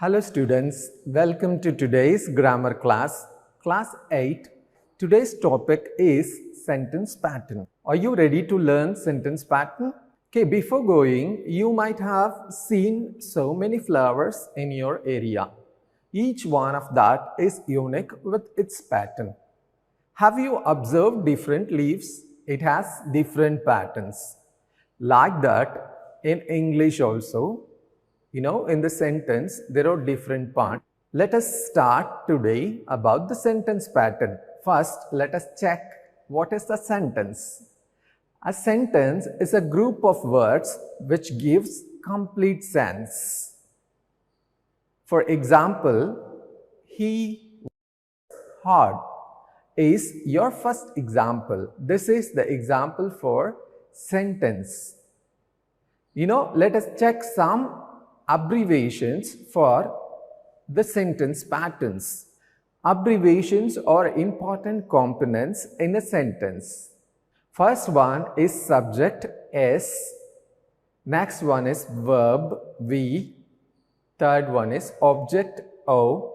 Hello students, welcome to today's grammar class, class 8. Today's topic is sentence pattern. Are you ready to learn sentence pattern? Okay, before going, you might have seen so many flowers in your area. Each one of that is unique with its pattern. Have you observed different leaves? It has different patterns. Like that, in English also, in the sentence, there are different parts. Let us start today about the sentence pattern. First, let us check what is the sentence. A sentence is a group of words which gives complete sense. For example, he works hard is your first example. This is the example for sentence. Let us check some abbreviations for the sentence patterns. Abbreviations are important components in a sentence. First one is subject S, next one is verb V, third one is object O,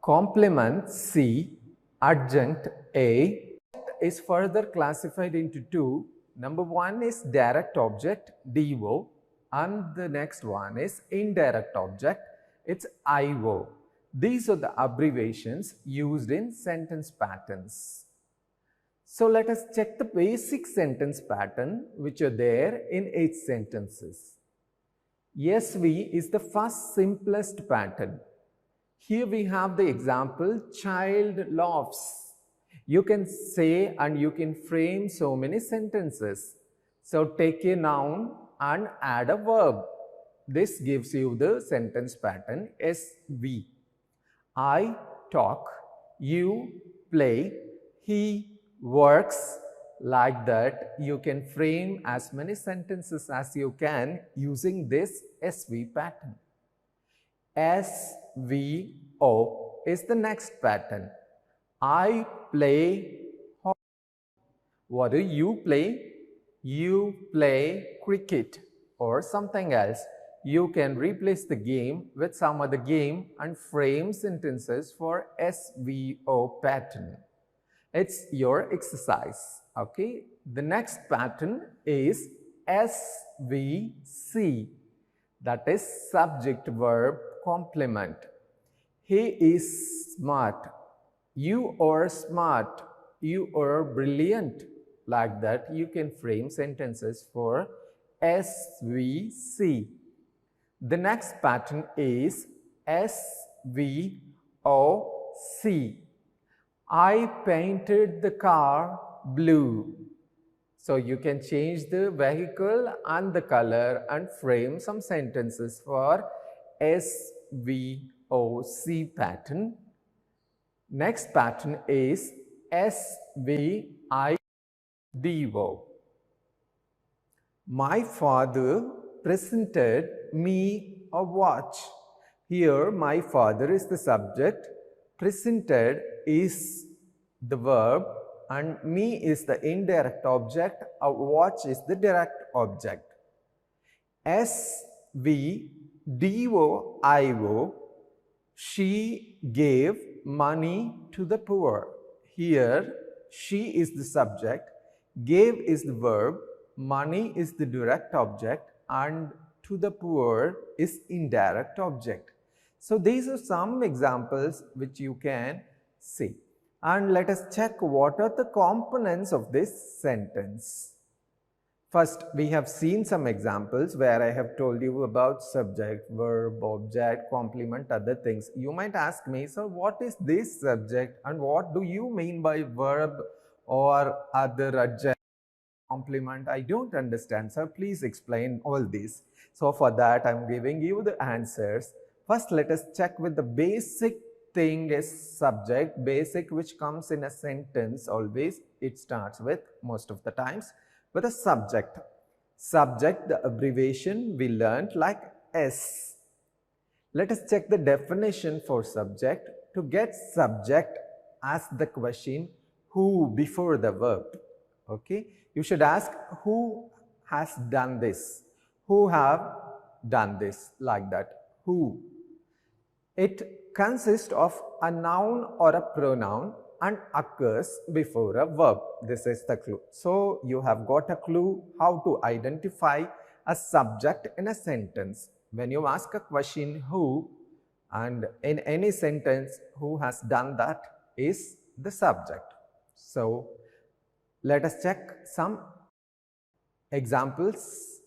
complement C, adjunct A. Is further classified into two. Number one is direct object DO, and the next one is indirect object, it's IO. These are the abbreviations used in sentence patterns. So let us check the basic sentence pattern which are there in 8 sentences. SV is the first simplest pattern. Here we have the example, child laughs. You can say and you can frame so many sentences. So take a noun and add a verb. This gives you the sentence pattern SV. I talk, you play, he works. Like that, you can frame as many sentences as you can using this SV pattern. SVO is the next pattern. I play hockey. What do you play? You play cricket or something else. You can replace the game with some other game and frame sentences for SVO pattern. It's your exercise. Okay. The next pattern is SVC. That is subject verb complement. He is smart. You are smart. You are brilliant. Like that, you can frame sentences for SVC. The next pattern is SVOC. I painted the car blue. So you can change the vehicle and the color and frame some sentences for SVOC pattern. Next pattern is SVIDO. My father presented me a watch. Here, my father is the subject, presented is the verb, and me is the indirect object, a watch is the direct object. SVDOIO, she gave money to the poor. Here, she is the subject, gave is the verb, money is the direct object, and to the poor is indirect object. So these are some examples which you can see. And let us check what are the components of this sentence. First, we have seen some examples where I have told you about subject, verb, object, complement, other things. You might ask me, sir, what is this subject and what do you mean by verb or other adjective, complement? I don't understand, sir. Please explain all this. So for that, I'm giving you the answers. First, let us check with the basic thing is subject, basic which comes in a sentence always. It starts with, most of the times, with a subject. Subject, the abbreviation we learned like S. Let us check the definition for subject. To get subject, ask the question who before the verb. Okay. You should ask who has done this. Who have done this, like that. Who. It consists of a noun or a pronoun and occurs before a verb. This is the clue. So you have got a clue how to identify a subject in a sentence. When you ask a question who, and in any sentence who has done that is the subject. So let us check some examples.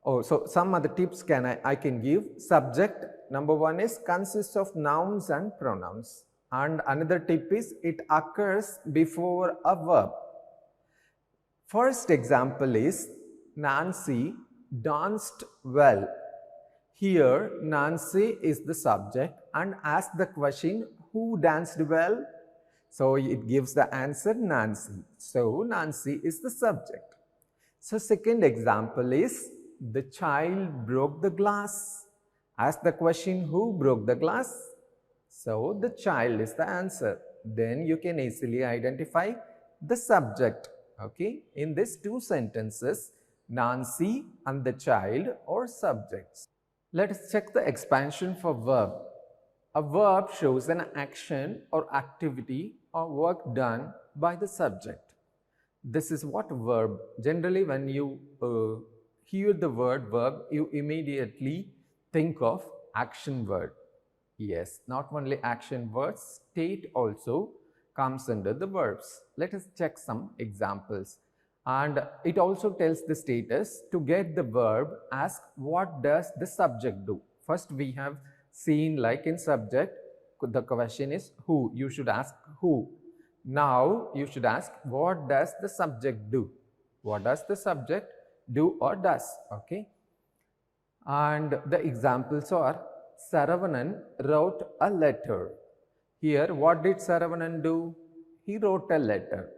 So some other tips I can give. Subject number one is consists of nouns and pronouns. And another tip is it occurs before a verb. First example is Nancy danced well. Here Nancy is the subject and ask the question who danced well. So it gives the answer Nancy. So Nancy is the subject. So second example is the child broke the glass. Ask the question who broke the glass. So the child is the answer. Then you can easily identify the subject. Okay. In these two sentences, Nancy and the child are subjects. Let us check the expansion for verb. A verb shows an action or activity or work done by the subject. This is what verb. Generally, when you hear the word verb, you immediately think of action word. Yes, not only action words, state also comes under the verbs. Let us check some examples. And it also tells the status. To get the verb, ask what does the subject do. First we have seen like in subject, the question is who. You should ask who. Now you should ask what does the subject do. What does the subject do or does? Okay. And the examples are Saravanan wrote a letter. Here what did Saravanan do? He wrote a letter.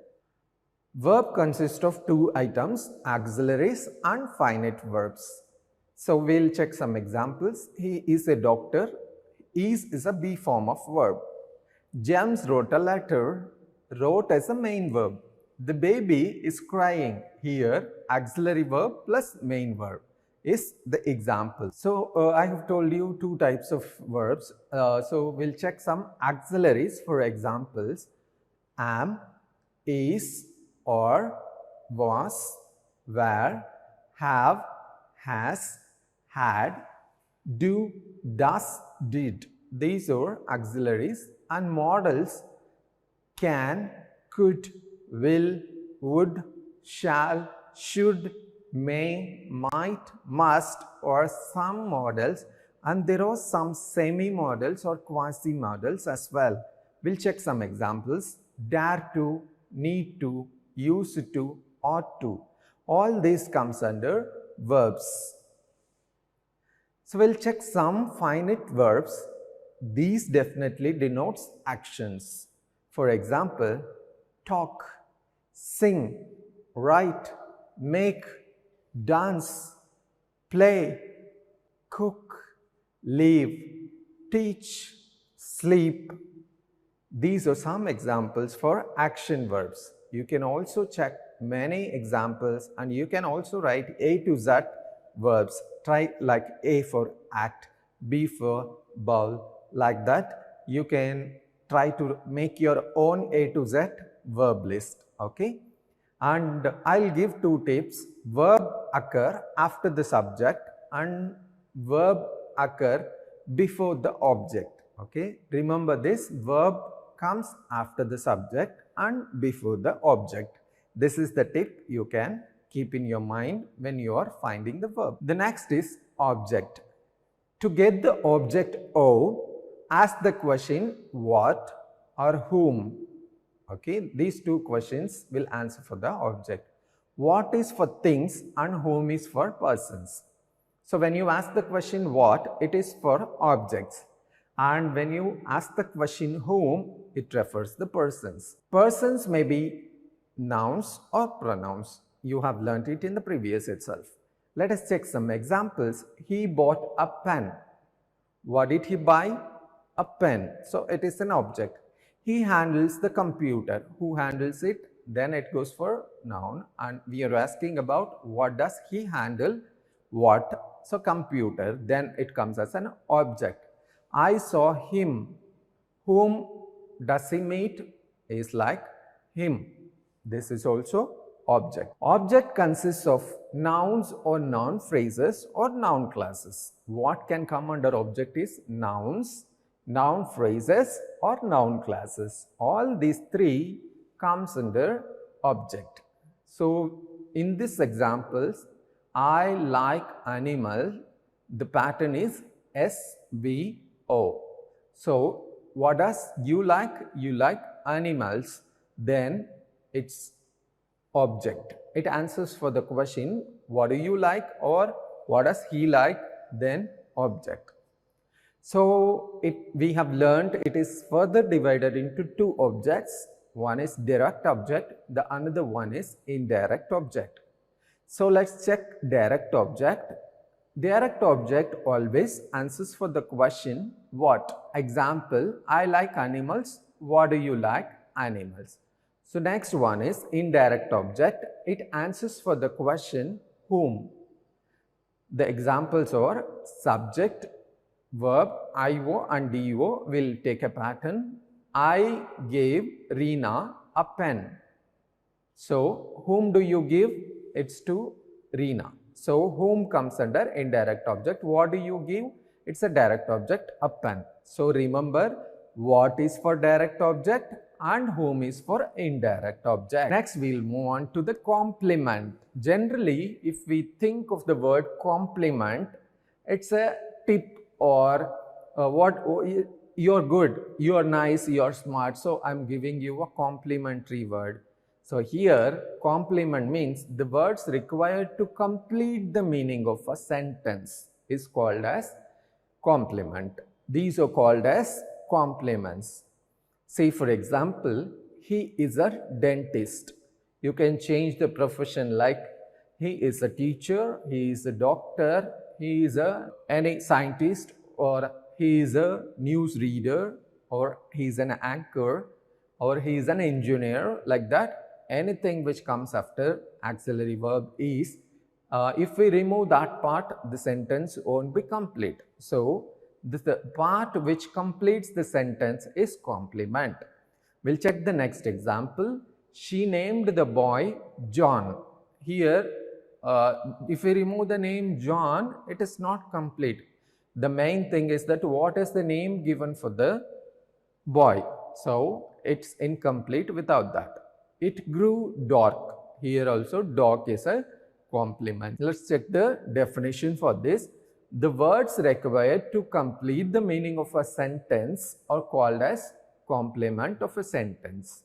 Verb consists of two items, auxiliaries and finite verbs. So we'll check some examples. He is a doctor. Is a be form of verb. James wrote a letter. Wrote as a main verb. The baby is crying. Here auxiliary verb plus main verb is the example. So I have told you two types of verbs. So we'll check some auxiliaries for examples. Am, is, or, was, were, have, has, had, do, does, did. These are auxiliaries, and modals can, could, will, would, shall, should, may, might, must, or some modals, and there are some semi-modals or quasi-modals as well. We'll check some examples. Dare to, need to, used to, ought to. All this comes under verbs. So we'll check some finite verbs. These definitely denotes actions. For example, talk, sing, write, make, dance, play, cook, live, teach, sleep. These are some examples for action verbs. You can also check many examples and you can also write A to Z verbs. Try like A for act, B for bowl, like that. You can try to make your own A to Z verb list. Okay. And I'll give two tips. Verb occur after the subject and verb occur before the object. Okay. Remember this, verb comes after the subject and before the object. This is the tip you can keep in your mind when you are finding the verb. The next is object. To get the object O, ask the question what or whom. Okay, these two questions will answer for the object. What is for things and whom is for persons. So when you ask the question what, it is for objects. And when you ask the question whom, it refers the persons. Persons may be nouns or pronouns. You have learnt it in the previous itself. Let us check some examples. He bought a pen. What did he buy? A pen. So it is an object. He handles the computer. Who handles it? Then it goes for noun, and we are asking about what does he handle? What? So computer. Then it comes as an object. I saw him. Whom does he meet is like him. This is also object. Object consists of nouns or noun phrases or noun classes. What can come under object is nouns, noun phrases or noun classes. All these three comes under object. So in this examples, I like animal, the pattern is SVO. So what does you like? You like animals, then it's object. It answers for the question what do you like or what does he like, then object. So we have learned it is further divided into two objects. One is direct object, the another one is indirect object. So let's check direct object. Direct object always answers for the question what. Example, I like animals. What do you like? Animals. So next one is indirect object. It answers for the question whom. The examples are subject, verb, IO and DO will take a pattern. I gave Reena a pen. So whom do you give? It's to Reena. So whom comes under indirect object. What do you give? It's a direct object, a pen. So remember what is for direct object and whom is for indirect object. Next we'll move on to the complement. Generally, if we think of the word complement, it's a tip or you're good, you're nice, you're smart, so I'm giving you a complimentary word. So here complement means the words required to complete the meaning of a sentence is called as complement. These are called as complements. Say for example, he is a dentist. You can change the profession like he is a teacher, he is a doctor, he is any scientist, or he is a news reader, or he is an anchor, or he is an engineer, like that. Anything which comes after auxiliary verb is, if we remove that part, the sentence won't be complete. So the part which completes the sentence is complement. We'll check the next example. She named the boy John. Here, if we remove the name John, it is not complete. The main thing is that what is the name given for the boy? So it's incomplete without that. It grew dark. Here also dark is a complement. Let's check the definition for this. The words required to complete the meaning of a sentence are called as complement of a sentence.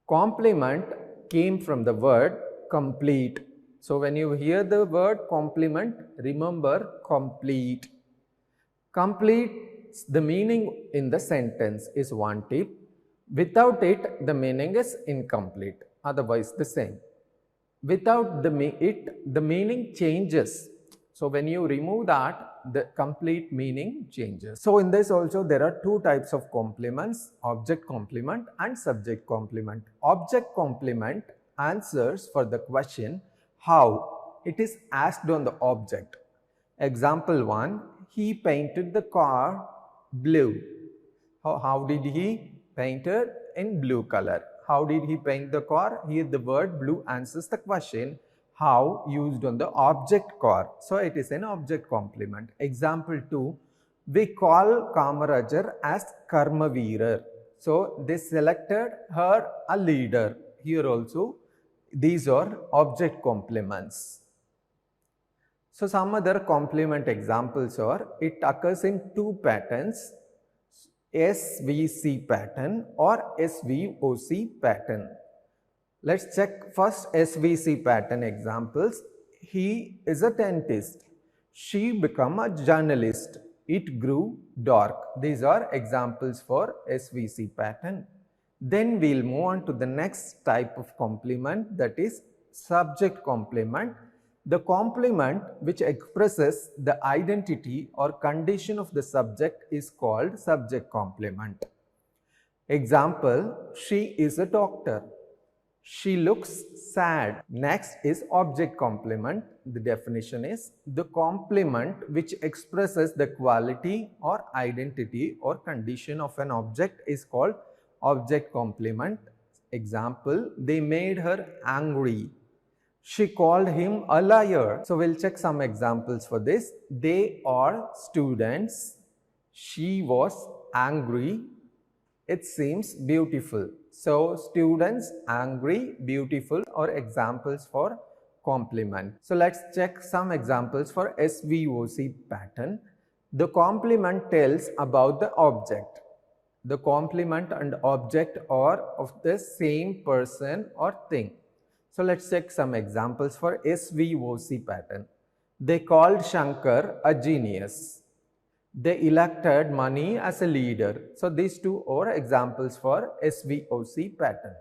Complement came from the word complete. So when you hear the word complement, remember complete. Complete the meaning in the sentence is one tip. Without it, the meaning is incomplete, otherwise the same. Without the meaning changes. So when you remove that, the complete meaning changes. So in this also there are two types of complements, object complement and subject complement. Object complement answers for the question how. It is asked on the object. Example 1, he painted the car blue. How did he? Painted in blue color. How did he paint the car? Here the word blue answers the question how used on the object car. So it is an object complement. Example 2, we call Kamarajar as Karmaveerar. So they selected her a leader. Here also these are object complements. So some other complement examples are, it occurs in two patterns, SVC pattern or SVOC pattern. Let's check first SVC pattern examples. He is a dentist. She became a journalist. It grew dark. These are examples for SVC pattern. Then we'll move on to the next type of complement, that is subject complement. The complement which expresses the identity or condition of the subject is called subject complement. Example, she is a doctor. She looks sad. Next is object complement. The definition is the complement which expresses the quality or identity or condition of an object is called object complement. Example, they made her angry. She called him a liar. So we'll check some examples for this. They are students. She was angry. It seems beautiful. So students, angry, beautiful are examples for complement. So let's check some examples for SVOC pattern. The complement tells about the object. The complement and object are of the same person or thing. So let's check some examples for SVOC pattern. They called Shankar a genius. They elected Mani as a leader. So these two are examples for SVOC pattern.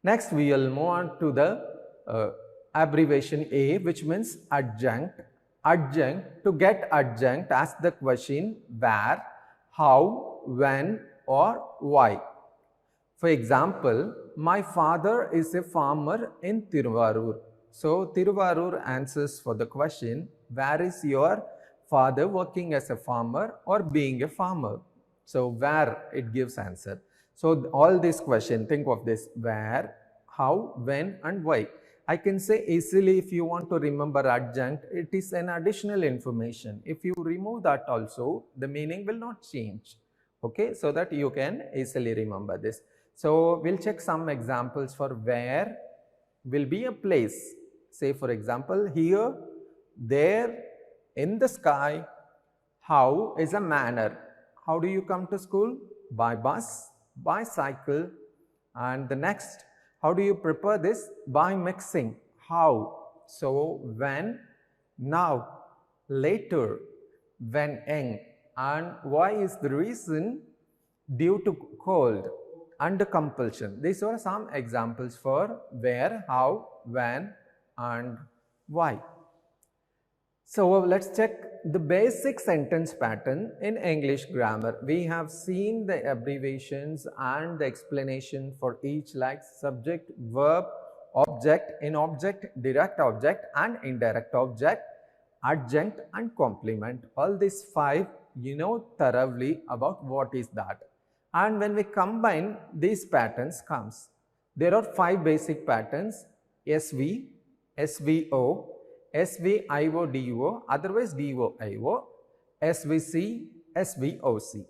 Next we will move on to the abbreviation A, which means adjunct. Adjunct, to get adjunct, ask the question where, how, when or why. For example, my father is a farmer in Tiruvarur. So Tiruvarur answers for the question, where is your father working as a farmer or being a farmer? So where, it gives answer. So all this question, think of this, where, how, when and why. I can say easily, if you want to remember adjunct, it is an additional information. If you remove that also, the meaning will not change. Okay, so that you can easily remember this. So we'll check some examples for where will be a place. Say for example, here, there, in the sky. How is a manner. How do you come to school? By bus, by cycle. And the next, how do you prepare this? By mixing. How? So when, now, later, when young. And why is the reason? Due to cold, under compulsion. These are some examples for where, how, when and why. So let's check the basic sentence pattern in English grammar. We have seen the abbreviations and the explanation for each, like subject, verb, object, in object, direct object and indirect object, adjunct and complement. All these five you know thoroughly about what is that. And when we combine these patterns comes, there are five basic patterns: SV, SVO, SVIO-DO, otherwise DOIO, SVC, SVOC.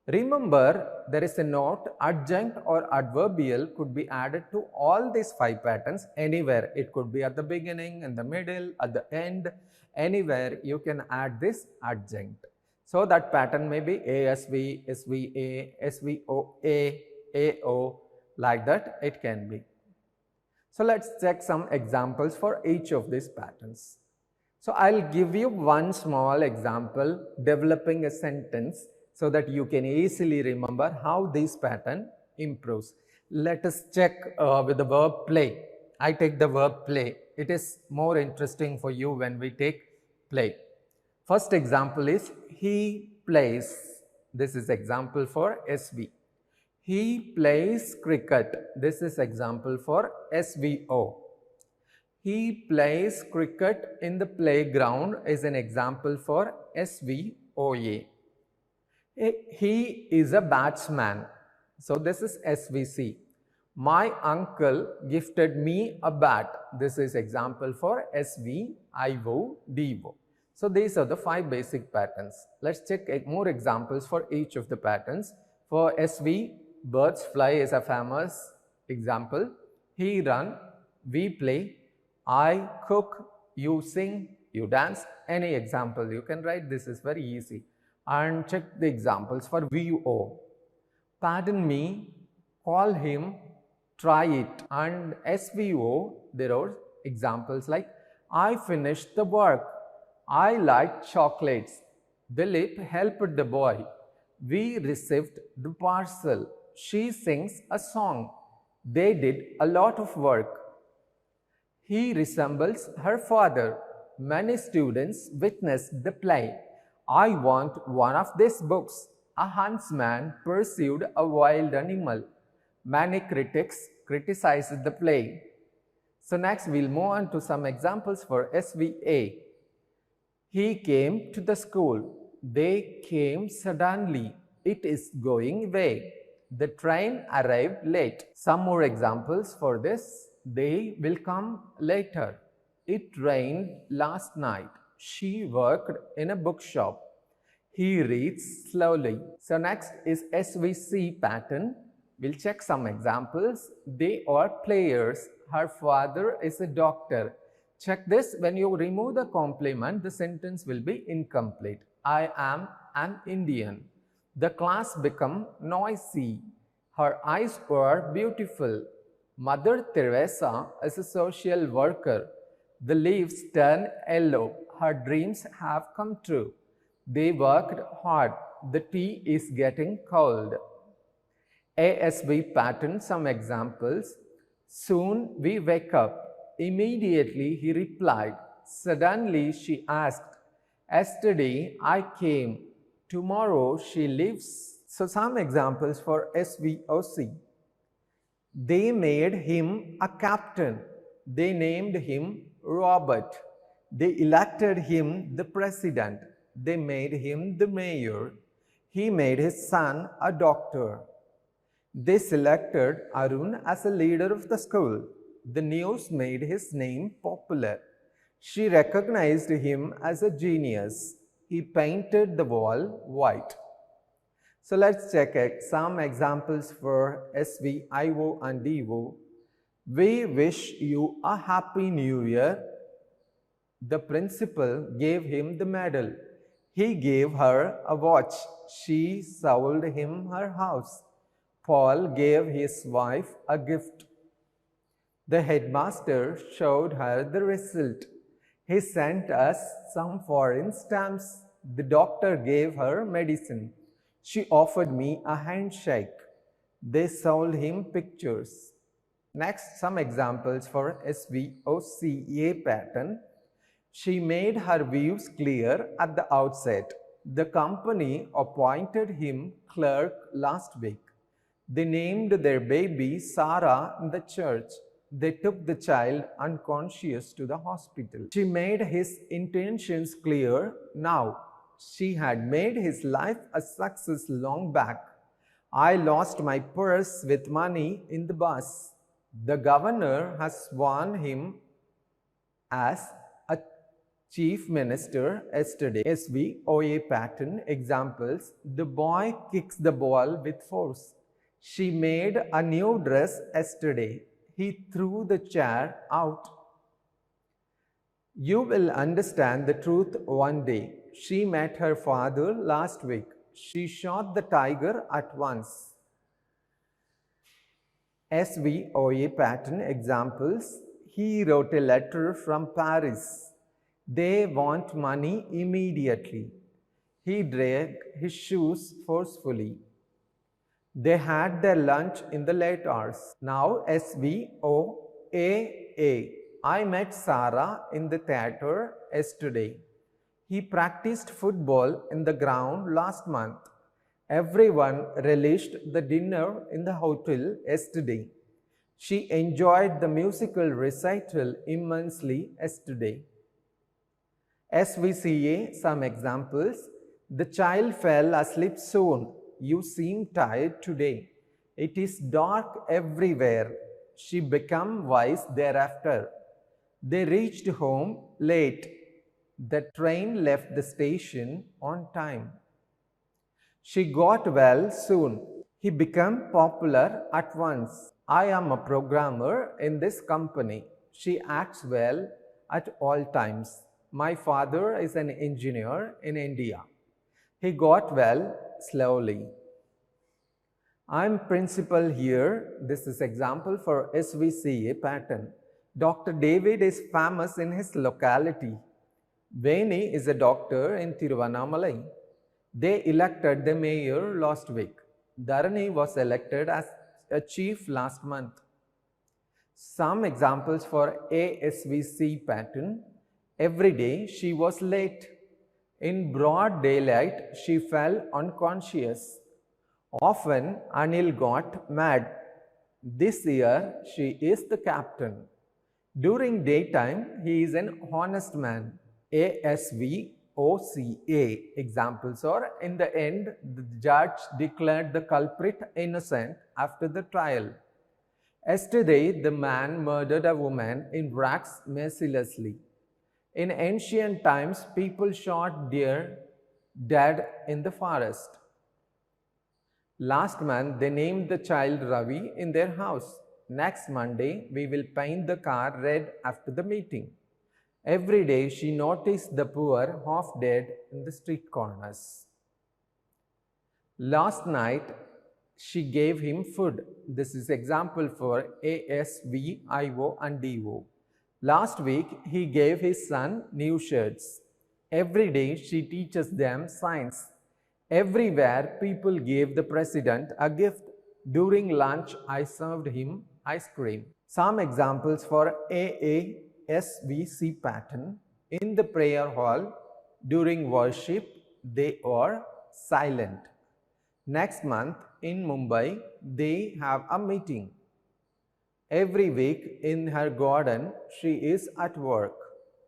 Remember, there is a note, adjunct or adverbial could be added to all these five patterns anywhere. It could be at the beginning, in the middle, at the end, anywhere you can add this adjunct. So that pattern may be ASV, SVA, SVOA, AO, like that it can be. So let's check some examples for each of these patterns. So I'll give you one small example developing a sentence so that you can easily remember how this pattern improves. Let us check with the verb play. I take the verb play. It is more interesting for you when we take play. First example is he plays. This is example for SV. He plays cricket. This is example for SVO. He plays cricket in the playground is an example for SVOA. He is a batsman. So this is SVC. My uncle gifted me a bat. This is example for SVIO-DO. So these are the five basic patterns. Let's check more examples for each of the patterns. For SV, birds fly is a famous example. He run, we play, I cook, you sing, you dance. Any example you can write. This is very easy. And check the examples for VO. Pardon me, call him, try it. And SVO, there are examples like I finished the work. I like chocolates. Dilip helped the boy. We received the parcel. She sings a song. They did a lot of work. He resembles her father. Many students witnessed the play. I want one of these books. A huntsman pursued a wild animal. Many critics criticized the play. So next we'll move on to some examples for SVA. He came to the school. They came suddenly. It is going away. The train arrived late. Some more examples for this. They will come later. It rained last night. She worked in a bookshop. He reads slowly. So next is SVC pattern. We'll check some examples. They are players. Her father is a doctor. Check this. When you remove the complement, the sentence will be incomplete. I am an Indian. The class became noisy. Her eyes were beautiful. Mother Teresa is a social worker. The leaves turn yellow. Her dreams have come true. They worked hard. The tea is getting cold. ASV pattern, some examples. Soon we wake up. Immediately he replied. Suddenly she asked. Yesterday I came. Tomorrow she leaves. So some examples for SVOC. They made him a captain. They named him Robert. They elected him the president. They made him the mayor. He made his son a doctor. They selected Arun as a leader of the school. The news made his name popular. She recognized him as a genius. He painted the wall white. So let's check some examples for SVIO and DO. We wish you a happy new year. The principal gave him the medal. He gave her a watch. She sold him her house. Paul gave his wife a gift. The headmaster showed her the result. He sent us some foreign stamps. The doctor gave her medicine. She offered me a handshake. They sold him pictures. Next, some examples for SVOCA pattern. She made her views clear at the outset. The company appointed him clerk last week. They named their baby Sarah in the church. They took the child unconscious to the hospital. She made his intentions clear now. She had made his life a success long back. I lost my purse with money in the bus. The governor has sworn him as a chief minister yesterday. SVOA pattern examples. The boy kicks the ball with force. She made a new dress yesterday. He threw the chair out. You will understand the truth one day. She met her father last week. She shot the tiger at once. SVOA pattern examples. He wrote a letter from Paris. They want money immediately. He dragged his shoes forcefully. They had their lunch in the late hours. Now SVOAA. I met Sarah in the theater yesterday. He practiced football in the ground last month. Everyone relished the dinner in the hotel yesterday. She enjoyed the musical recital immensely yesterday. SVCA, some examples. The child fell asleep soon. You seem tired today. It is dark everywhere. She became wise thereafter. They reached home late. The train left the station on time. She got well soon. He became popular at once. I am a programmer in this company. She acts well at all times. My father is an engineer in India. He got well slowly. I'm principal here. This is example for SVCA pattern. Dr. David is famous in his locality. Veni is a doctor in Tiruvannamalai. They elected the mayor last week. Dharani was elected as a chief last month. Some examples for ASVC pattern. Every day she was late. In broad daylight she fell unconscious. Often Anil got mad. This year, she is the captain. During daytime, he is an honest man. Svoca. Examples are, in the end, the judge declared the culprit innocent after the trial. Yesterday, the man murdered a woman in rags mercilessly. In ancient times, people shot deer dead in the forest. Last month, they named the child Ravi in their house. Next Monday, we will paint the car red after the meeting. Every day, she noticed the poor half dead in the street corners. Last night, she gave him food. This is example for ASVIO and DO. Last week, he gave his son new shirts. Every day, she teaches them science. Everywhere, people gave the president a gift. During lunch, I served him ice cream. Some examples for Svc pattern. In the prayer hall, during worship, they are silent. Next month, in Mumbai, they have a meeting. Every week, in her garden, she is at work.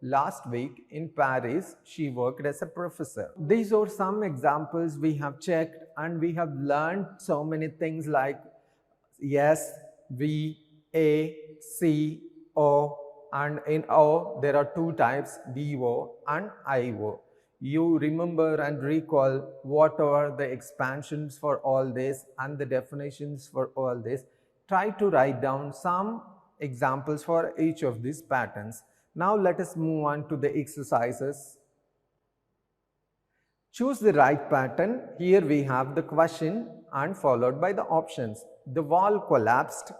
Last week, in Paris, she worked as a professor. These are some examples we have checked, and we have learned so many things like S, V, A, C, O, and in O, there are two types, DO and IO. You remember and recall what are the expansions for all this and the definitions for all this. Try to write down some examples for each of these patterns. Now let us move on to the exercises. Choose the right pattern. Here we have the question and followed by the options. The wall collapsed.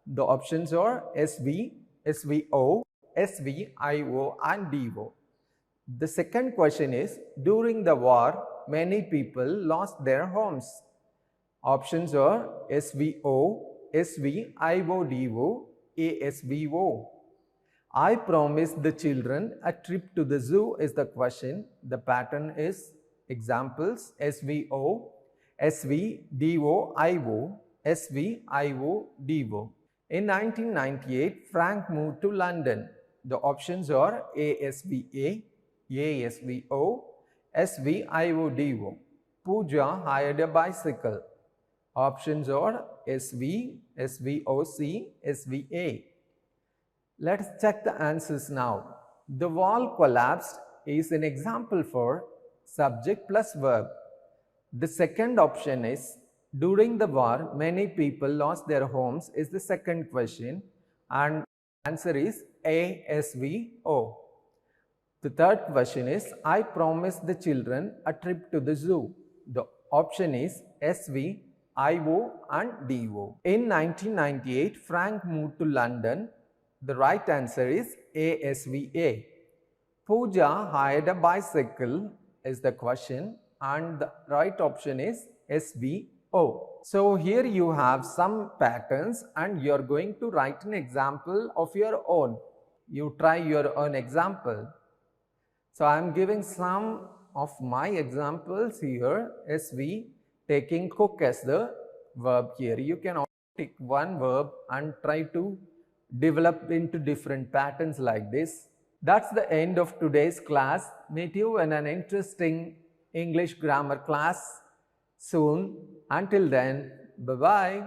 The options are SV, SVO, SVIO and DO. The second question is, during the war, many people lost their homes. Options are SVO, SVIO, DO, ASVO. I promised the children a trip to the zoo is the question. The pattern is examples SVO, SVDO, IO, SVIO, DO. In 1998, Frank moved to London. The options are ASVA, ASVO, SVIO, DO. Pooja hired a bicycle. Options are SV, SVOC, SVA. Let's check the answers now. The wall collapsed is an example for subject plus verb. The second option is, during the war, many people lost their homes is the second question, and the answer is ASVO. The third question is, I promised the children a trip to the zoo. The option is SV, IO and DO. In 1998, Frank moved to London. The right answer is ASVA. Pooja hired a bicycle is the question, and the right option is SVO. So here you have some patterns and you are going to write an example of your own. You try your own example. So I am giving some of my examples here. SV, taking cook as the verb here. You can also take one verb and try to develop into different patterns like this. That's the end of today's class. Meet you in an interesting English grammar class soon. Until then, bye-bye.